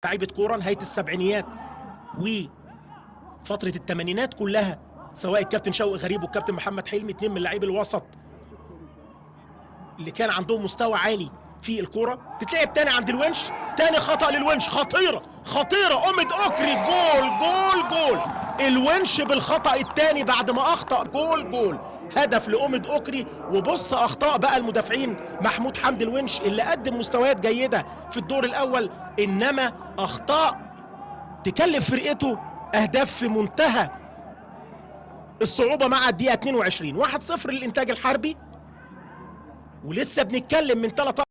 لعيبه كوره نهايه السبعينيات وفتره الثمانينات كلها، سواء الكابتن شوقي غريب والكابتن محمد حلمي، اتنين من لاعبي الوسط اللي كان عندهم مستوى عالي في الكوره. تتلعب تاني عند الونش، تاني خطأ للونش، خطيره خطيره، أمد أكري، جول جول جول. الونش بالخطأ الثاني بعد ما اخطأ، جول هدف لأمد أكري. وبص اخطاء بقى المدافعين، محمود حمدي الونش اللي قدم مستويات جيده في الدور الاول، انما اخطاء تكلف فرقته اهداف في منتهى الصعوبه مع الدقيقه 22. 1-0 للانتاج الحربي، ولسه بنتكلم من 3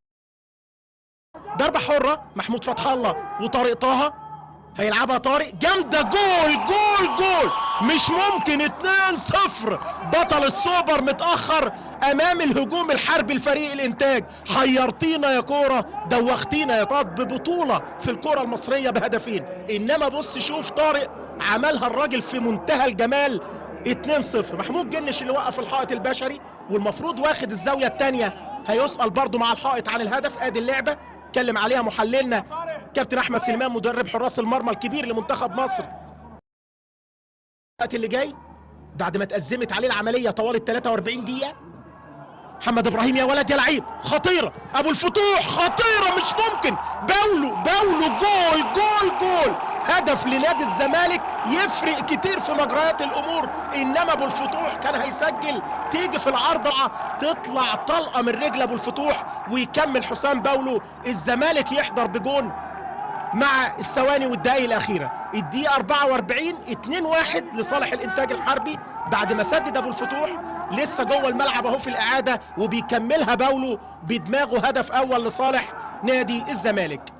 ضربه حره. محمود فتح الله وطارق طه هيلعبها طارق، جامده، جول مش ممكن. 2-0 بطل السوبر متاخر امام الهجوم الحربي لفريق الانتاج. حيرتينا يا كوره، دوختينا يا كوره ببطوله في الكوره المصريه بهدفين، انما بص شوف طارق عملها الراجل في منتهى الجمال. 2-0. محمود جنش اللي وقف الحائط البشري والمفروض واخد الزاويه الثانيه، هيسأل برضو مع الحائط عن الهدف. ادي اللعبه اتكلم عليها محللنا كابتن احمد سليمان مدرب حراس المرمى الكبير لمنتخب مصر. الوقت اللي جاي بعد ما اتأزمت عليه العمليه طوال 43 دقيقه، محمد ابراهيم يا ولد يا لعيب، خطيره، ابو الفتوح خطيره مش ممكن، باولو جول هدف لنادي الزمالك يفرق كتير في مجريات الامور. انما ابو الفتوح كان هيسجل، تيجي في العارضه تطلع طلقه من رجل ابو الفتوح ويكمل حسام باولو. الزمالك يحضر بجون مع الثواني والدقائق الاخيره. الدقيقه 44 2-1 لصالح الانتاج الحربي بعد ما سدد ابو الفتوح. لسه جوه الملعب اهو في الاعاده وبيكملها باولو بدماغه، هدف اول لصالح نادي الزمالك.